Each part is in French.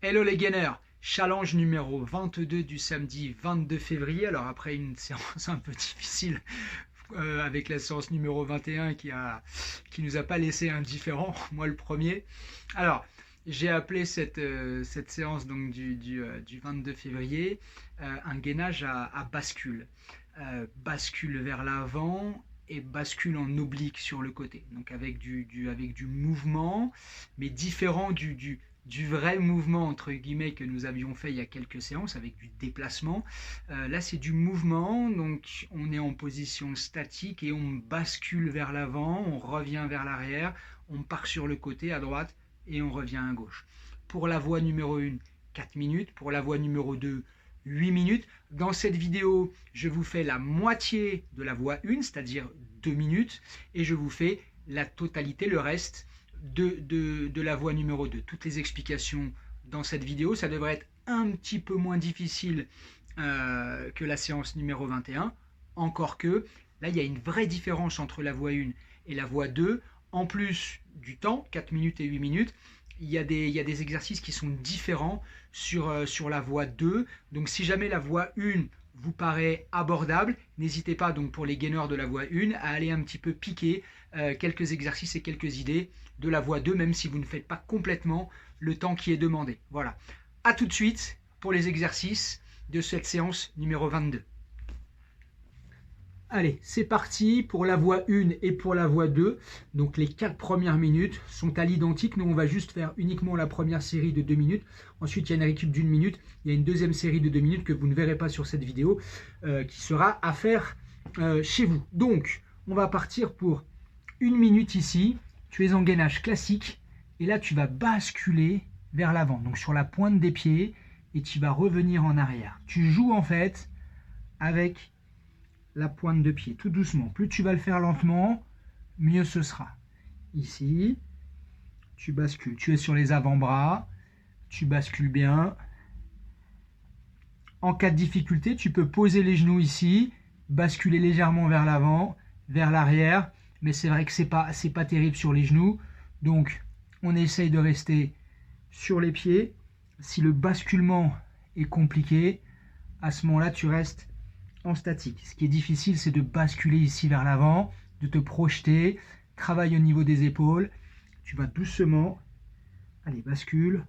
Hello les gainers, challenge numéro 22 du samedi 22 février. Alors après une séance un peu difficile avec la séance numéro 21 qui nous a pas laissé indifférents, moi le premier. Alors j'ai appelé cette séance donc du 22 février un gainage à bascule. Bascule vers l'avant et bascule en oblique sur le côté. Donc avec du mouvement, mais différent du vrai mouvement entre guillemets que nous avions fait il y a quelques séances avec du déplacement. Là c'est du mouvement, donc on est en position statique et on bascule vers l'avant, on revient vers l'arrière, on part sur le côté à droite et on revient à gauche. Pour la voie numéro 1, 4 minutes. Pour la voie numéro 2, 8 minutes. Dans cette vidéo, je vous fais la moitié de la voie 1, c'est-à-dire 2 minutes, et je vous fais la totalité, le reste de la voie numéro 2. Toutes les explications dans cette vidéo, ça devrait être un petit peu moins difficile que la séance numéro 21, encore que là, il y a une vraie différence entre la voie 1 et la voie 2, en plus du temps, 4 minutes et 8 minutes, il y a des exercices qui sont différents sur la voie 2. Donc si jamais la voie 1 vous paraît abordable, n'hésitez pas donc pour les gainers de la voie 1 à aller un petit peu piquer quelques exercices et quelques idées de la voie 2, même si vous ne faites pas complètement le temps qui est demandé. Voilà. A tout de suite pour les exercices de cette séance numéro 22. Allez, c'est parti pour la voie 1 et pour la voie 2. Donc les 4 premières minutes sont à l'identique. Nous, on va juste faire uniquement la première série de 2 minutes. Ensuite, il y a une récup d'1 minute. Il y a une deuxième série de 2 minutes que vous ne verrez pas sur cette vidéo qui sera à faire chez vous. Donc, on va partir pour 1 minute ici. Tu es en gainage classique. Et là, tu vas basculer vers l'avant. Donc sur la pointe des pieds. Et tu vas revenir en arrière. Tu joues en fait avec la pointe de pied, tout doucement. Plus tu vas le faire lentement, mieux ce sera. Ici, tu bascules. Tu es sur les avant-bras, tu bascules bien. En cas de difficulté, tu peux poser les genoux ici, basculer légèrement vers l'avant, vers l'arrière. Mais c'est vrai que c'est pas terrible sur les genoux. Donc, on essaye de rester sur les pieds. Si le basculement est compliqué, à ce moment-là, tu restes en statique. Ce qui est difficile, c'est de basculer ici vers l'avant, de te projeter, travaille au niveau des épaules. Tu vas doucement, allez, bascule.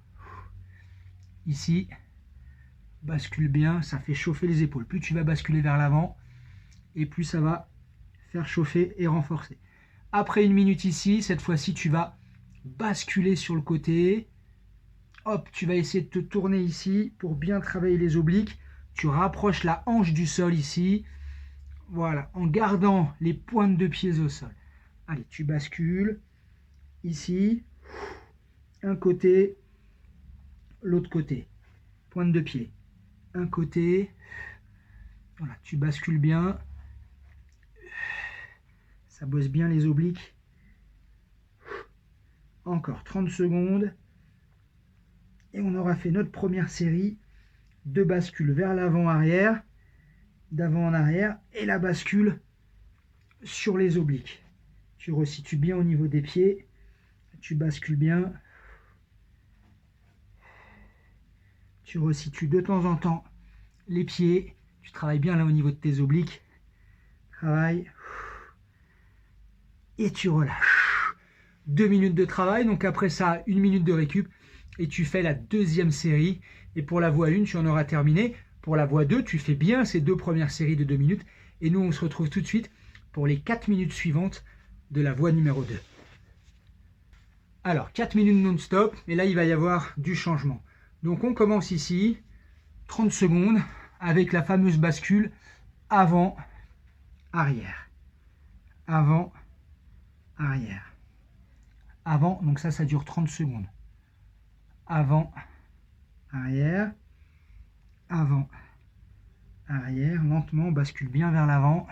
Ici, bascule bien, ça fait chauffer les épaules. Plus tu vas basculer vers l'avant, et plus ça va faire chauffer et renforcer. Après 1 minute ici, cette fois-ci, tu vas basculer sur le côté. Hop, tu vas essayer de te tourner ici pour bien travailler les obliques. Tu rapproches la hanche du sol ici. Voilà, en gardant les pointes de pieds au sol. Allez, tu bascules. Ici, un côté, l'autre côté. Pointe de pied. Un côté. Voilà, tu bascules bien. Ça bosse bien les obliques. Encore 30 secondes. Et on aura fait notre première série de bascule vers l'avant-arrière, d'avant en arrière, et la bascule sur les obliques. Tu resitues bien au niveau des pieds, tu bascules bien, tu resitues de temps en temps les pieds, tu travailles bien là au niveau de tes obliques, travaille, et tu relâches. 2 minutes de travail, donc après ça, 1 minute de récup, et tu fais la deuxième série. Et pour la voie 1, tu en auras terminé. Pour la voie 2, tu fais bien ces 2 premières séries de 2 minutes. Et nous, on se retrouve tout de suite pour les 4 minutes suivantes de la voie numéro 2. Alors, 4 minutes non-stop. Et là, il va y avoir du changement. Donc, on commence ici, 30 secondes, avec la fameuse bascule avant, arrière. Avant, arrière. Avant, donc ça dure 30 secondes. Avant, arrière, avant, arrière, lentement, on bascule bien vers l'avant.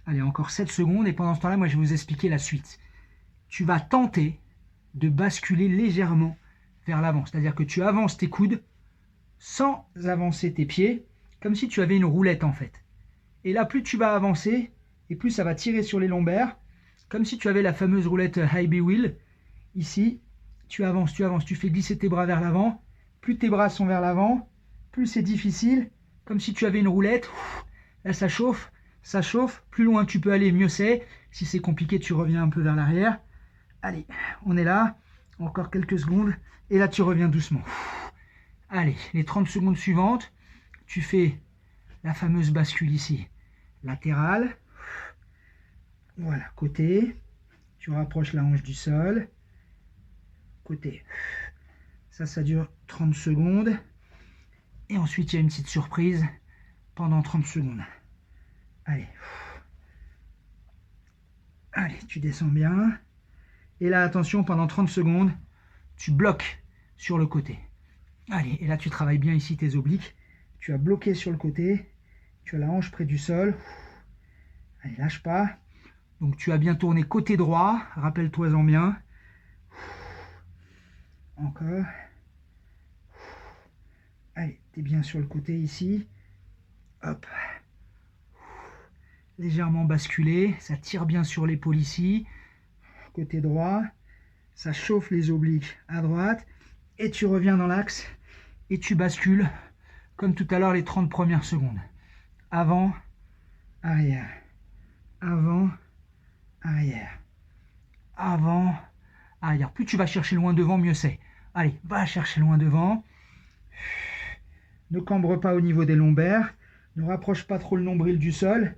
Allez, encore 7 secondes, et pendant ce temps-là, moi je vais vous expliquer la suite. Tu vas tenter de basculer légèrement vers l'avant, c'est-à-dire que tu avances tes coudes sans avancer tes pieds, comme si tu avais une roulette en fait. Et là, plus tu vas avancer, et plus ça va tirer sur les lombaires, comme si tu avais la fameuse roulette high wheel, ici, tu avances, tu fais glisser tes bras vers l'avant. Plus tes bras sont vers l'avant, plus c'est difficile, comme si tu avais une roulette. Là, ça chauffe. Plus loin tu peux aller, mieux c'est. Si c'est compliqué, tu reviens un peu vers l'arrière. Allez, on est là. Encore quelques secondes. Et là, tu reviens doucement. Allez, les 30 secondes suivantes, tu fais la fameuse bascule ici. Latérale. Voilà, côté. Tu rapproches la hanche du sol. Côté. Ça dure 30 secondes. Et ensuite, il y a une petite surprise pendant 30 secondes. Allez. Allez, tu descends bien. Et là, attention, pendant 30 secondes, tu bloques sur le côté. Allez, et là, tu travailles bien ici tes obliques. Tu as bloqué sur le côté. Tu as la hanche près du sol. Allez, lâche pas. Donc, tu as bien tourné côté droit. Rappelle-toi-en bien. Encore. Allez, tu es bien sur le côté ici. Hop. Légèrement basculé. Ça tire bien sur l'épaule ici. Côté droit. Ça chauffe les obliques à droite. Et tu reviens dans l'axe. Et tu bascules. Comme tout à l'heure, les 30 premières secondes. Avant, arrière. Avant, arrière. Avant, arrière. Plus tu vas chercher loin devant, mieux c'est. Allez, va chercher loin devant. Ne cambre pas au niveau des lombaires. Ne rapproche pas trop le nombril du sol.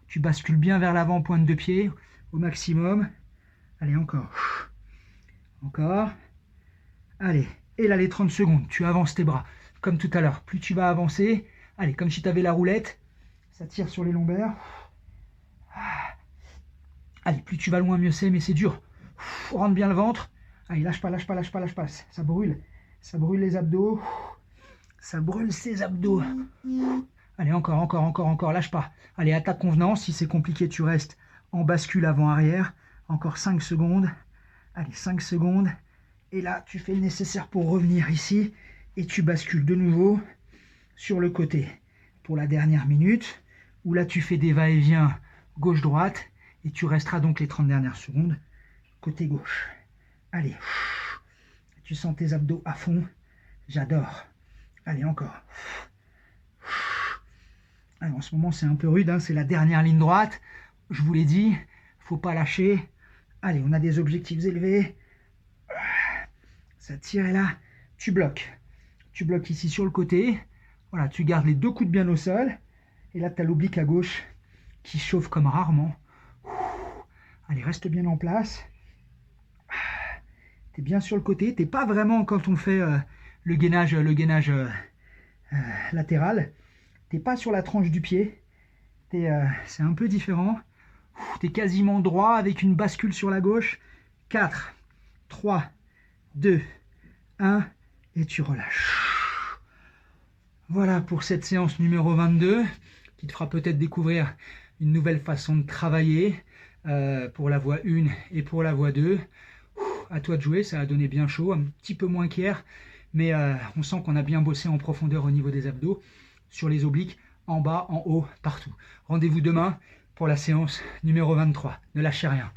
Tu bascules bien vers l'avant, pointe de pied, au maximum. Allez, encore. Encore. Allez. Et là, les 30 secondes, tu avances tes bras. Comme tout à l'heure. Plus tu vas avancer. Allez, comme si tu avais la roulette. Ça tire sur les lombaires. Allez, plus tu vas loin, mieux c'est, mais c'est dur. Rentre bien le ventre. Allez, lâche pas. Ça brûle. Ça brûle les abdos. Ça brûle ses abdos. Allez, encore. Lâche pas. Allez, à ta convenance. Si c'est compliqué, tu restes en bascule avant-arrière. Encore 5 secondes. Allez, 5 secondes. Et là, tu fais le nécessaire pour revenir ici. Et tu bascules de nouveau sur le côté. Pour la dernière minute. Où là, tu fais des va-et-vient gauche-droite. Et tu resteras donc les 30 dernières secondes côté gauche. Allez. Tu sens tes abdos à fond. J'adore. Allez, encore. Allez, en ce moment, c'est un peu rude. Hein, c'est la dernière ligne droite. Je vous l'ai dit. Faut pas lâcher. Allez, on a des objectifs élevés. Ça tire et là, tu bloques. Tu bloques ici sur le côté. Voilà, tu gardes les 2 coudes bien au sol. Et là, tu as l'oblique à gauche qui chauffe comme rarement. Allez, reste bien en place. Tu es bien sur le côté. Tu n'es pas vraiment, quand on fait le gainage latéral, tu n'es pas sur la tranche du pied. C'est un peu différent. Tu es quasiment droit avec une bascule sur la gauche. 4, 3, 2, 1. Et tu relâches. Voilà pour cette séance numéro 22 qui te fera peut-être découvrir une nouvelle façon de travailler. Pour la voie 1 et pour la voie 2. À toi de jouer, ça a donné bien chaud, un petit peu moins qu'hier, mais on sent qu'on a bien bossé en profondeur au niveau des abdos, sur les obliques, en bas, en haut, partout. Rendez-vous demain pour la séance numéro 23. Ne lâchez rien.